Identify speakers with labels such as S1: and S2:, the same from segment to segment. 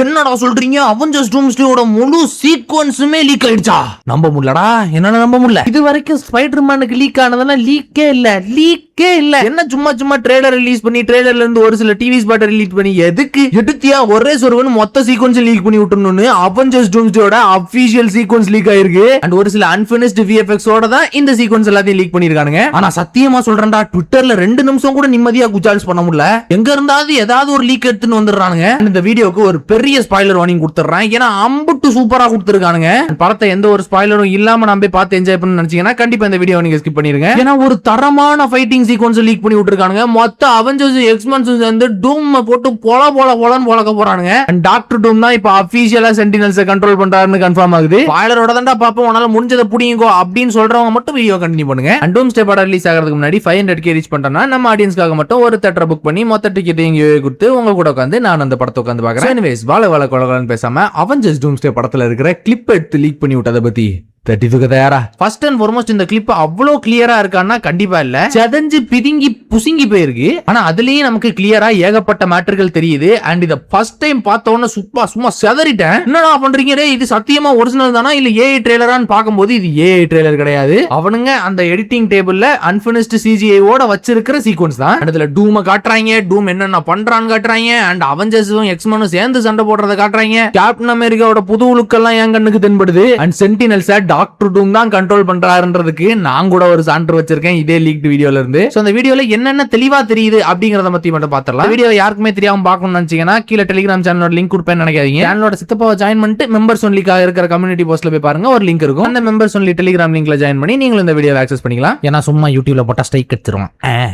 S1: என்னடா சொல்றீங்க? அவெஞ்சர்ஸ் டூம்ஸ்டேயோட முழு சீக்வென்ஸுமே லீக் ஆயிடுச்சா? நம்ப முடியலடா. என்னன்னு நம்ப முடியல. இது வரைக்கும் ஸ்பைடர்மேனுக்கு லீக் ஆனதெல்லாம் லீக்கே இல்ல. என்ன சும்மா ட்ரெய்லர் ரிலீஸ் பண்ணி ட்ரெய்லர்ல இருந்து ஒரு சில டிவி ஸ்பாட் ரிலீஸ் பண்ணி எதுக்கு எடுத்தியா ஒரே சொருவன் மொத்த சீக்வென்ஸ் லீக் பண்ணி விட்டுறணும்னு அவெஞ்சர்ஸ் டூம்ஸ்டேயோட அபிஷியல் சீக்வென்ஸ் லீக் ஆயிருக்கு. அண்ட் ஒரு சில அன்பினிஷ்ட் VFX ஓட தான் இந்த சீக்வென்ஸ் எல்லாத்தையும் லீக் பண்ணிருக்கானுங்க. ஆனா சத்தியமா சொல்றேன்டா, ட்விட்டர்ல 2 நிமிஷம் கூட நிம்மதியா குஜால்ஸ் பண்ண முடியல. எங்க இருந்தாவது ஏதாவது ஒரு லீக் எடுத்துன்னு வந்துடுறானுங்க. இந்த வீடியோக்கு ஒரு பெரிய ஸ்பாயிலர் வார்னிங் கொடுத்துறேன். ஏன்னா அம்புட்டு சூப்பரா கொடுத்துருக்கானுங்க. படத்தை எந்த ஒரு ஸ்பாயிலரும் இல்லாம நம்ம பார்த்து என்ஜாய் பண்ண நினைச்சீங்கன்னா கண்டிப்பா இந்த வீடியோ நீங்க ஸ்கிப் பண்ணிருங்க. ஏன்னா ஒரு தரமான ஃபைட்டிங் சீக்வென்ஸ் லீக் பண்ணி விட்டுருக்கானுங்க. மொத்த அவெஞ்சர்ஸ் எக்ஸ்மென்ஸ் வந்து டூம் போட்டு போலன்னு பொளக்க போறானுங்க. டாக்டர் டூம் தான் இப்ப அபிஷியலா சென்டினல்ஸ் கண்ட்ரோல் பண்றாருன்னு கன்ஃபார்ம் ஆகுது. ஸ்பாயிலரோட தான்டா பாப்போம், உன்னால முடிஞ்சதை புடிங்கோ அப்படின்னு சொல்றவங்க மட்டும் வீடியோ கண்டினியூ பண்ணுங்க. அண்ட் டூம்ஸ்டே படம் ரிலீஸ் ஆகிறதுக்கு முன்னாடி 500K ரீச் பண்றேன்னா நம்ம ஆடியன்ஸ்க்காக மட்டும் ஒரு தியேட்டர் புக் பண்ணி மொத்த டிக்கெட் இங்க கொடுத்து உங்க கூட உட்காந்து நான் அந்த படத்தை உட்காந்து பாக்குறேன். எனிவேஸ் வாழ கொலகலன்னு பேசாம அவெஞ்சர்ஸ் டூம்ஸ்டே படத்துல இருக்கிற கிளிப் எடுத்து லீக் பண்ணி விட்டதை பத்தி தயாரா? ஃபர்ஸ்ட் அண்ட் ஃபார்மோஸ்ட் இந்த கிளிப் அவ்வளவு கிளியரா இருக்கான்னா கண்டிப்பா இல்ல. செதஞ்சு பிதுங்கி புசுங்கி போயிருக்கு. ஆனா அதுலயும் நமக்கு கிளியரா ஏகப்பட்ட மேட்டர்கள் தெரியுது. அண்ட் இத ஃபர்ஸ்ட் டைம் பார்த்தோன்னு சும்மா செதறிட்டேன். என்னடா பண்றீங்க ரே, இது சத்தியமா ஒரிஜினல் தானா இல்ல ஏஐ ட்ரெய்லரான்னு பாக்கும்போது இது ஏஐ ட்ரெய்லர் கிடையாது. அவனுங்க அந்த எடிட்டிங் டேபிள்ல அன்பினிஷ்ட் CGI ஓட வச்சிருக்கிற சீக்வென்ஸ் தான். அதுல டூமை காட்டுறாங்க, டூம் என்னென்ன பண்றான்னு காட்டுறாங்க. அண்ட் அவெஞ்சர்ஸும் எக்ஸ்மெனும் சேர்ந்து சண்டை போடுறத காட்டுறாங்க. கேப்டன் அமெரிக்காவோட புது லுக் எல்லாம் என் கண்ணுக்கு தென்படுது. அண்ட் சென்டினல்ஸ் டாக்டர் டூம் தான் கண்ட்ரோல் பண்றாருன்றதுக்கு நான் கூட ஒரு சான்று வச்சிருக்கேன் இதே லீக்ட் வீடியோல இருந்து. சோ அந்த வீடியோல என்னென்ன தெளிவா தெரியுது அப்படிங்கறத பத்தி மட்டும் பாத்துறலாம். வீடியோ யாருக்குமே தெரியாம பார்க்கணும்னு நினைச்சீங்கன்னா கீழ டெலிகிராம் சேனலோட லிங்க் கொடுப்பேன்னு நினைக்காதீங்க. சேனலோட சித்தப்பாவை ஜாயின் பண்ணிட்டு மெம்பர்ஸ் ஒன்லிக்காக இருக்கிற கம்யூனிட்டி போஸ்ட்ல போய் பாருங்க, ஒரு லிங்க் இருக்கும். அந்த மெம்பர்ஸ் ஒன்லி டெலிகிராம் லிங்க்ல ஜாயின் பண்ணி நீங்களும் இந்த வீடியோவை ஆக்சஸ் பண்ணிக்கலாம். ஏன்னா சும்மா யூடியூப்ல போட்டா ஸ்ட்ரைக் எடுத்துரும்.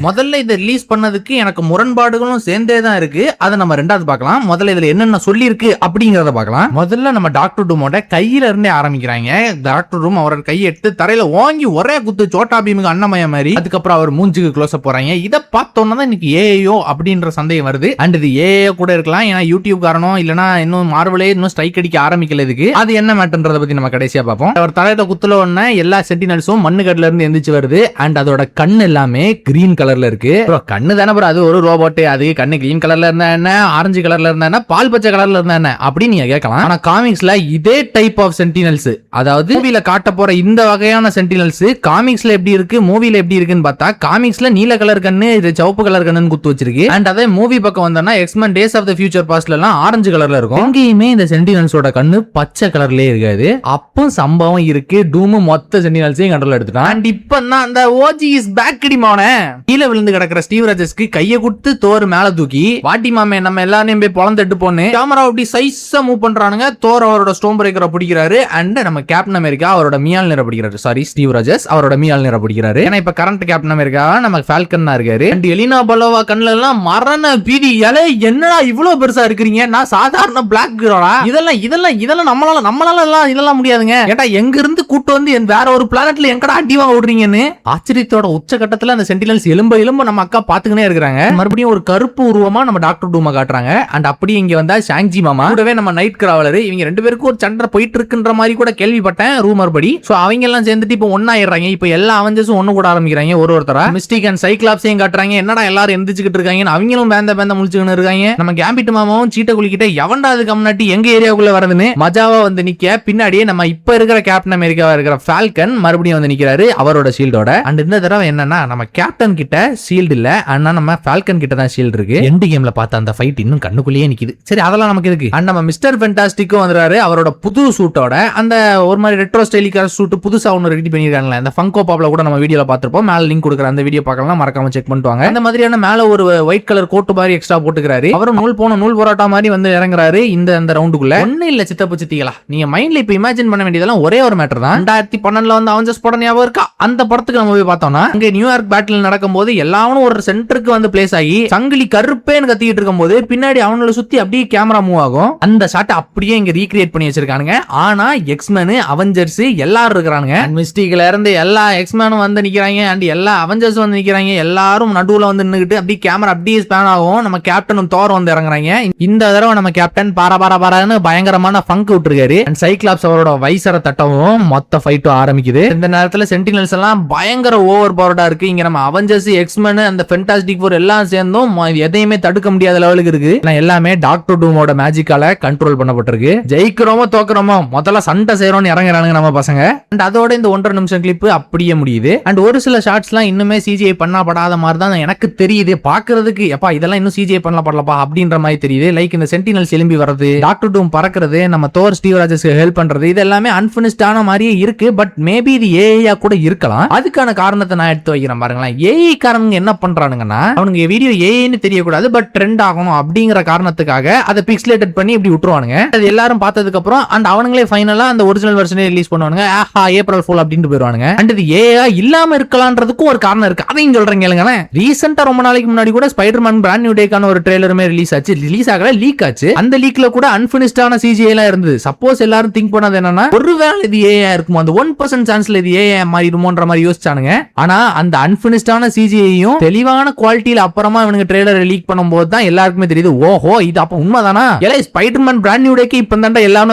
S1: முதல்ல இதை ரிலீஸ் பண்ணதுக்கு எனக்கு முரண்பாடுகளும் சேர்ந்தே தான் இருக்கு. அதை நம்ம ரெண்டாவது பார்க்கலாம். முதல்ல இதுல என்னென்ன சொல்லி இருக்கு அப்படிங்கறத பார்க்கலாம். முதல்ல நம்ம டாக்டர் டூமோட கையில இருந்தே ஆரம்பிக்கிறாங்க. டாக்டர் டூம் அவரோட கையை எடுத்து தரையில வாங்கி ஒரே குத்து சோட்டா பீமுக்கு அண்ணமய மாதிரி. அதுக்கப்புறம் அவர் மூஞ்சுக்கு க்ளோஸ் அப் போறாங்க. இதை பார்த்தோன்னா தான் இன்னைக்கு ஏஐயோ அப்படின்ற சந்தேகம் வருது. அண்ட் இது ஏஐயோ கூட இருக்கலாம். ஏன்னா யூடியூப் காரணம் இல்லனா இன்னும் மார்வலே இன்னும் ஸ்ட்ரைக் அடிக்க ஆரம்பிக்கல. இதுக்கு அது என்ன மேட்டர்ன்றத பத்தி நம்ம கடைசியா பார்ப்போம். அவர் தலையில குத்துல உடனே எல்லா சென்டினல்ஸும் மண்ணு கடல இருந்து எந்திரிச்சு வருது. அண்ட் அதோட கண்ணு எல்லாமே கிரீன் கலர்ல இருக்கு. கண்ணு தானே ப்ரோ, அது ஒரு ரோபோட். அது கண்ணு கிரீன் கலர்ல இருந்தா என்ன, ஆரஞ்சு கலர்ல இருந்தா என்ன, பால் பச்சை கலர்ல இருந்தா என்ன அப்படின்னு நீங்க கேட்கலாம். ஆனா காமிக்ஸ்ல இதே டைப் ஆஃப் சென்டினல்ஸ், அதாவது மூவில காட்ட போற இந்த வகையான சென்டினல்ஸ் காமிக்ஸ்ல எப்படி இருக்கு மூவில எப்படி இருக்குன்னு பார்த்தா காமிக்ஸ்ல நீல கலர் கண்ணு, இது சிவப்பு கலர் கண்ணுன்னு குத்து வச்சிருக்கு. அண்ட் அதே மூவி பக்கம் வந்தா X-Men days of the future பாஸ்ட்ல எல்லாம் ஆரஞ்சு கலர்ல இருக்கும். எங்கேயுமே இந்த சென்டினல்ஸோட கண்ணு பச்சை கலர்லயே இருக்காது. அப்போ சம்பவம் இருக்கு, டூம் மொத்த சென்டினல்ஸையும் கண்ட்ரோல் எடுத்துட்டான். அண்ட் இப்போ தான் அந்த ஓஜி இஸ் பேக் டிமானே கீழே விழுந்து கிடக்கிற ஸ்டீவ் ராஜஸ்க்கு கையை கொடுத்து தோர் மேல தூக்கி வாட்டி மாமே நம்ம எல்லாரையும் போய் பொளந்துட்டு போன்னு கேமரா அப்படி சைஸா மூவ் பண்றானுங்க. தோர் அவரோட ஸ்டோம் பிரேக்கரை பிடிக்கிறாரு. அண்ட் நம்ம கேப்டன் அமெரிக்கா அவரோட மியால் நிற பிடிக்கிறாரு. சாரி, ஸ்டீவ் ராஜஸ் அவரோட மியால் நிற பிடிக்கிறாரு. ஏன்னா இப்ப கரண்ட் கேப்டன் அமெரிக்கா நம்ம ஃபால்கன் தான் இருக்காரு. அண்ட் எலினா பலோவா கண்ணுல எல்லாம் மரண பீதி. எலை என்னடா இவ்வளவு பெருசா இருக்கிறீங்க, நான் சாதாரண பிளாக் ஹீரோடா, இதெல்லாம் நம்மளால எல்லாம் இதெல்லாம் முடியாதுங்க. ஏட்டா எங்க இருந்து கூட்டு வந்து வேற ஒரு பிளானட்ல எங்கடா அடிவா ஓடுறீங்கன்னு ஆச்சரியத்தோட உச்சகட்டத்துல அந்த சென்டினல்ஸ் எலும்ப நம்ம அக்கா பாத்துக்கினே இருக்காங்க. மறுபடியும் ஒரு கருப்பு உருவமா நம்ம டாக்டர் டூமா காட்டுறாங்க. அண்ட் அப்படியே இங்க வந்தா ஷாங்ஜி மாமா கூடவே நம்ம நைட் கிராவலர். இவங்க ரெண்டு பேருக்கும் ஒரு சண்டை போயிட்டு இருக்குன்ற மாதிரி கூட கேள்விப்பட்டேன் ரூமர் படி. சோ அவங்க எல்லாம் சேர்ந்துட்டு இப்போ ஒன்னாயிடுறாங்க. இப்போ எல்லா அவெஞ்சர்ஸும் ஒண்ணு கூட ஆரம்பிக்கிறாங்க ஒருத்தரா. மிஸ்டிக் அண்ட் சைக்ளாப்ஸையும் காட்டுறாங்க. என்னடா எல்லாரும் எந்திரிச்சுக்கிட்டு இருக்காங்க, அவங்களும் பேந்த முழிச்சுக்கிட்டு இருக்காங்க. நம்ம கேம்பிட் மாமாவும் சீட்டை குளிக்கிட்ட எவன்டா அதுக்கு முன்னாடி எங்க ஏரியாவுக்குள்ள வரதுன்னு மஜாவா வந்து நிக்க, பின்னாடியே நம்ம இப்ப இருக்கிற கேப்டன் அமெரிக்காவா இருக்கிற ஃபால்கன் மறுபடியும் வந்து நிக்கிறாரு அவரோட ஷீல்டோட. அண்ட் இந்த தடவை என்னன்னா நம்ம கேப்டன் கிட்ட ஷீல்டு இல்ல, ஆனா நம்ம ஃபால்கன் கிட்ட தான் ஷீல்டு இருக்கு. எண்ட் கேம்ல பார்த்த அந்த ஃபைட் இன்னும் கண்ணுக்குள்ளேயே நிக்குது. சரி அதெல்லாம் நமக்கு இருக்கு. அண்ட் நம்ம மிஸ்டர் ஃபென்டாஸ்டிக்கும் வந்துறாரு அவரோட புது சூட்டோட. அந்த ஒரு மாதிரி ரெட்ரோ ஸ்டைலிக்கான சூட் புதுசா ஒன்னு ரெடி பண்ணிருக்காங்க. அந்த ஃபங்கோ பாப்ல கூட நம்ம வீடியோல பார்த்திருப்போம். மேல லிங்க் கொடுக்குற அந்த வீடியோ பார்க்கலாம், மறக்காம செக் பண்ணிட்டு வாங்க. அந்த மாதிரியான மேல ஒரு ஒயிட் கலர் கோட் மாதிரி எக்ஸ்ட்ரா போட்டுக்கிறாரு. அவரும் நூல் போராட்டா மாதிரி வந்து இறங்குறாரு இந்த ரவுண்டுக்குள்ள. ஒண்ணு இல்ல சித்தப்பு சித்திகளா, நீங்க மைண்ட்ல இப்ப இமேஜின் பண்ண வேண்டியதெல்லாம் ஒரே ஒரு மேட்டர் தான். 2012 வந்து அவெஞ்சர்ஸ் படம் ஞாபகம் இருக்கா? அந்த படத்துக்கு நம்ம போய் பார்த்தோம்னா அங்க நியூயார்க் பேட்டில் நடக்கும்போது எல்லாரும் ஒரு சென்டருக்கு வந்து பிளேஸ் ஆகி சங்கிலி கருப்பேன்னு கத்திட்டு இருக்கும்போது பின்னாடி அவங்கள சுத்தி அப்படியே கேமரா மூவ் ஆகும். அந்த ஷாட் அப்படியே இங்க ரீக்ரியேட் பண்ணி வச்சிருக்கானுங்க. ஆனா எக்ஸ்மென் அவெஞ்சர்ஸ் சீனியர்ஸ் எல்லாரும் இருக்காங்க. மிஸ்டிக்ல இருந்து எல்லா எக்ஸ்மேனும் வந்து நிக்கிறாங்க அண்ட் எல்லா அவெஞ்சர்ஸ் வந்து நிக்கிறாங்க. எல்லாரும் நடுவுல வந்து நின்னுகிட்டு அப்படியே கேமரா அப்படியே ஸ்பேன் ஆகும். நம்ம கேப்டனும் தோர் வந்து இறங்குறாங்க. இந்த தடவை நம்ம கேப்டன் பாரான்னு பயங்கரமான ஃபங்க் விட்டுருக்காரு. அண்ட் சைக்ளாப்ஸ் அவரோட வைசரை தட்டவும் மொத்த ஃபைட்டும் ஆரம்பிக்குது. இந்த நேரத்துல சென்டினல்ஸ் எல்லாம் பயங்கர ஓவர் பவர்டா இருக்கு. இங்க நம்ம அவெஞ்சர்ஸ் எக்ஸ்மேன் அந்த ஃபென்டாஸ்டிக் ஃபோர் எல்லாம் சேர்ந்தும் எதையுமே தடுக்க முடியாத லெவலுக்கு இருக்கு. எல்லாமே டாக்டர் டூமோட மேஜிக்கால கண்ட்ரோல் பண்ணப்பட்டிருக்கு. ஜெயிக்கிறோமோ தோக்குறோமோ முதல்ல சண்டை செய்யறோம்னு இறங்குறானுங்க நம்ம பசங்க. அண்ட் அதோட இந்த 1.5 நிமிஷம் கிளிப் அப்படியே முடியுது. அண்ட் ஒரு சில ஷாட்ஸ் எல்லாம் இன்னுமே சிஜிஐ பண்ணப்படாத மாதிரி தான் எனக்கு தெரியுது. பாக்குறதுக்கு எப்பா இதெல்லாம் இன்னும் சிஜிஐ பண்ணப்படலப்பா அப்படின்ற மாதிரி தெரியுது. லைக் இந்த சென்டினல்ஸ் எழும்பி வர்றது, டாக்டர் டூம் பறக்கிறது, நம்ம தோர் ஸ்டீவ் ராஜர்ஸ்க்கு ஹெல்ப் பண்றது, இது எல்லாமே அன்பினிஷ்டான மாதிரியே இருக்கு. பட் மேபி இது ஏஐயா கூட இருக்கலாம். அதுக்கான காரணத்தை நான் எடுத்து வைக்கிறேன் பாருங்களேன். ஏஐ காரங்க என்ன பண்றானுங்கன்னா அவனுக்கு வீடியோ ஏஐன்னு தெரியக்கூடாது பட் ட்ரெண்ட் ஆகணும் அப்படிங்கிற காரணத்துக்காக அதை பிக்சலேட்டட் பண்ணி இப்படி விட்டுருவானுங்க. அது எல்லாரும் பார்த்ததுக்கு அப்புறம் அண்ட் அவங்களே ஃபைனலா அந்த ஒரிஜினல் வெர்ஷனே ரிலீஸ் பண்ணுவானுங்க. ஆஹா ஏப்ரல் ஃபூல் அப்படினு போயிடுவானுங்க. அண்ட் இது ஏஐ இல்லாம இருக்கலாம்ன்றதுக்கும் ஒரு காரணம் இருக்கு. அதையும் சொல்றேன் கேளுங்க. ரீசெண்டா ரொம்ப நாளைக்கு முன்னாடி கூட ஸ்பைடர்மேன் பிராண்ட் நியூ டேக்கான ஒரு ட்ரெய்லருமே ரிலீஸ் ஆச்சு. ரிலீஸ் ஆகல, லீக் ஆச்சு. அந்த லீக்ல கூட அன்பினிஷ்டான சிஜிஐ எல்லாம் இருந்தது. சப்போஸ் எல்லாரும் திங்க் பண்ணது என்னன்னா ஒருவேளை இது ஏஐ இருக்குமோ, அந்த 1% சான்ஸ்ல இது ஏஐ மாறிடுமோன்ற மாதிரி யோசிச்சானுங்க. ஆனா அந்த அன்பினிஷ்டான சிஜிஐயும் தெளிவான குவாலிட்டியில அப்புறமா இவனுக்கு ட்ரெய்லர் லீக் பண்ணும்போது தான் எல்லாருக்குமே தெரியுது, ஓஹோ இது அப்ப உண்மைதானா. ஸ்பைடர்மேன் பிராண்ட் நியூ டேக்கு இப்ப தான்டா எல்லாரும்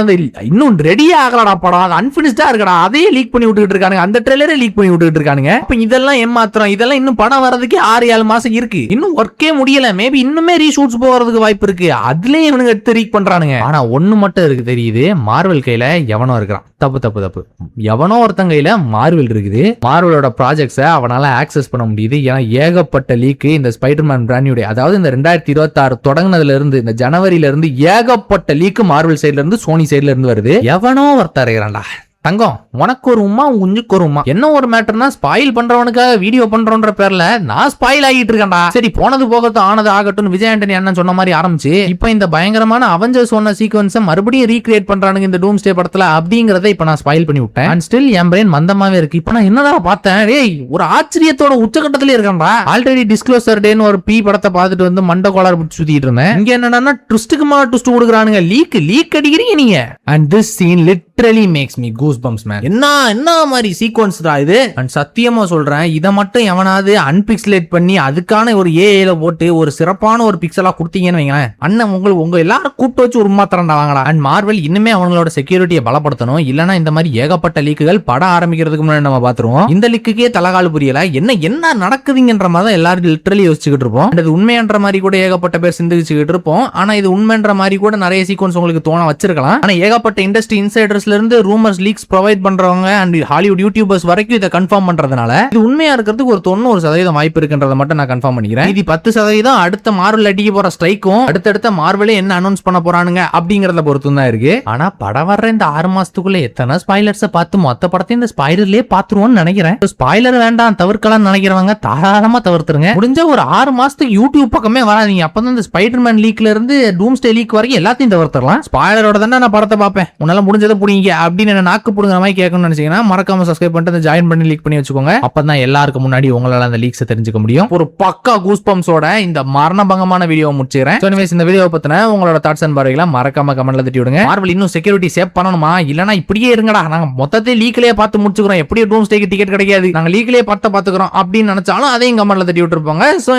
S1: இன்னும் ரெடியே ஆகலடா படம், அது அன்பினிஷ்டா இருக்கடா, அதையே லீக் பண்ணி விட்டுட்டு இருக்கானுங்க, அந்த ட்ரெய்லரே லீக் பண்ணி விட்டுட்டு இருக்கானுங்க. அப்ப இதெல்லாம் ஏமாத்திரம், இதெல்லாம் இன்னும் படம் வரதுக்கு 6-7 மாசம் இருக்கு. இன்னும் ஒர்க்கே முடியல. மேபி இன்னுமே ரீஷூட்ஸ் போறதுக்கு வாய்ப்பு இருக்கு. அதுலயே இவனுங்க எடுத்து லீக் பண்றானுங்க. ஆனா ஒண்ணு மட்டும் இருக்கு தெரியுது, மார்வெல் கையில எவனோ இருக்கிறான். தப்பு எவனோ ஒருத்தன் கையில மார்வெல் இருக்குது. மார்வலோட ப்ராஜெக்ட்ஸை அவனால ஆக்சஸ் பண்ண முடியுது. ஏன்னா ஏகப்பட்ட லீக் இந்த ஸ்பைடர்மேன் பிராண்ட் நியூ டே, அதாவது இந்த 2026 தொடங்கினதுல இருந்து இந்த ஜனவரியில இருந்து ஏகப்பட்ட லீக் மார்வெல் சைடுல இருந்து சோனி சைடுல இருந்து வருது. எவனோ ஒருத்தர் இருக்கிறான்டா. தங்கம் உனக்கு ஒரு உமா உஞ்சுக்கு ஒரு உமா. என்ன ஒரு மேட்டர்னா ஸ்பாயில் பண்றவனுக்காக வீடியோ பண்றோன்ற பேர்ல நான் ஸ்பாயில் ஆகிட்டு இருக்கேன்டா. சரி போனது போகட்டும் ஆனது ஆகட்டும் விஜய் ஆண்டனி அண்ணன் சொன்ன மாதிரி ஆரம்பிச்சு இப்ப இந்த பயங்கரமான அவெஞ்சர்ஸ் சொன்ன சீக்வன்ஸை மறுபடியும் ரீக்ரியேட் பண்றானுங்க இந்த டூம்ஸ்டே படத்துல. அப்படிங்கறத இப்ப நான் ஸ்பாயில் பண்ணி விட்டேன். அண்ட் ஸ்டில் என் பிரெயின் மந்தமாவே இருக்கு. இப்ப நான் என்னடா பார்த்தேன், டேய் ஒரு ஆச்சரியத்தோட உச்சகட்டத்திலே இருக்கான்டா. ஆல்ரெடி டிஸ்க்ளோசர் டேன்னு ஒரு பி படத்தை பார்த்துட்டு வந்து மண்ட கோளாறு பிடிச்சி சுத்திட்டு இருந்தேன். இங்க என்னன்னா ட்விஸ்டுக்கு மேல ட்விஸ்ட் கொடுக்குறானுங்க. லீக் அடிக்கிறீங்க நீங்க. And this scene literally makes me goosebumps man. என்ன மாதிரி சீக்வென்ஸ் தான் இது. அண்ட் சத்தியமா சொல்றேன், இதை மட்டும் எவனாவது அன்பிக்சலேட் பண்ணி அதுக்கான ஒரு ஏஐல போட்டு ஒரு சிறப்பான ஒரு பிக்சலா கொடுத்தீங்கன்னு வைங்களேன், அண்ணன் உங்க எல்லாரும் கூப்பிட்டு வச்சு ஒரு மாத்திரண்டா வாங்கலாம். அண்ட் மார்வெல் இன்னுமே அவங்களோட செக்யூரிட்டியை பலப்படுத்தணும். இல்லனா இந்த மாதிரி ஏகப்பட்ட லீக்குகள் படம் ஆரம்பிக்கிறதுக்கு முன்னாடி நம்ம பாத்துருவோம். இந்த லீக்குக்கே தலகால் புரியல. என்ன நடக்குதுங்கன்ற மாதிரி தான் எல்லாரும் லிட்டரலி யோசிச்சுக்கிட்டு இருப்போம். அது உண்மையன்ற மாதிரி கூட ஏகப்பட்ட பேர் சிந்திச்சுக்கிட்டு இருப்போம். ஆனா இது உண்மைன்ற மாதிரி கூட நிறைய சீக்வென்ஸ் உங்களுக்கு தோண வச்சிருக்கலாம். ஆனா ஏகப்பட்ட இண்டஸ்ட்ரி இன்சைடர்ஸ்ல இருந்து ரூமர்ஸ் லீக்ஸ் ப்ரொவைட் பண்றவங்க அண்ட் ஹாலிவுட் யூடியூபர்ஸ் வரைக்கும் இதை கன்ஃபார்ம் பண்றதுனால இது உண்மையா இருக்கிறதுக்கு ஒரு 90% வாய்ப்பு இருக்குன்றத மட்டும் நான் கன்ஃபார்ம் பண்ணிக்கிறேன். இது 10% அடுத்த மார்வெல் அடிக்க போற ஸ்ட்ரைக்கும் அடுத்த மார்வெலே என்ன அனௌன்ஸ் பண்ண போறானுங்க அப்படிங்கறத பொறுத்து தான் இருக்கு. ஆனா படம் வர்ற இந்த 6 மாசத்துக்குள்ள எத்தனை ஸ்பாய்லர்ஸை பார்த்து மொத்த படத்தையும் இந்த ஸ்பாய்லர்லயே பாத்துருவோம்னு நினைக்கிறேன். ஸ்பாய்லர் வேண்டாம் தவிர்க்கலாம் நினைக்கிறவங்க தாராளமா தவிர்த்துருங்க. முடிஞ்ச ஒரு 6 மாசத்துக்கு யூடியூப் பக்கமே வராதீங்க. அப்பதான் இந்த ஸ்பைடர்மேன் லீக்ல இருந்து டூம்ஸ்டே லீக் வரைக்கும் எல்லாத்தையும் தவிர்த்துடலாம். ஸ்பாய்லரோட தானே நான் படத்தை பார்ப்பேன், உன்னால முடிஞ்சதை புடிங்க அப்படின்னு என்ன நாக்கு புடுங்கிற மாதிரி கேட்கணும்னு நினைச்சீங்கன்னா மறக்காம சப்ஸ்கிரைப் பண்ணிட்டு ஜாயின் பண்ணி லீக் பண்ணி வச்சுக்கோங்க. அப்பதான் எல்லாருக்கும் முன்னாடி உங்களால அந்த லீக்ஸ் தெரிஞ்சுக்க முடியும். ஒரு பக்கா கூஸ்பம்ஸோட இந்த மரணபங்கமான வீடியோ முடிச்சுக்கிறேன். இந்த வீடியோ பத்தின உங்களோட தாட்ஸ் அண்ட் பார்வைகளை மறக்காம கமெண்ட்ல தட்டி விடுங்க. மார்வெல் இன்னும் செக்யூரிட்டி சேவ் பண்ணணுமா, இல்லனா இப்படியே இருங்கடா நாங்க மொத்தத்தை லீக்லயே பார்த்து முடிச்சுக்கிறோம், எப்படி டூம்ஸ்டேக்கு டிக்கெட் கிடைக்காது, நாங்க லீக்லயே பாத்துக்கிறோம் அப்படின்னு நினைச்சாலும் அதையும் கமெண்ட்ல தட்டி விட்டுருப்பாங்க. சோ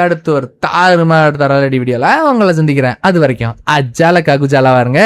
S1: அடுத்து ஒரு தாறுமாறு தரடி வீடியோல உங்களை சந்திக்கிறேன். அது வரைக்கும் அஜால ககுஜாலா வாருங்க.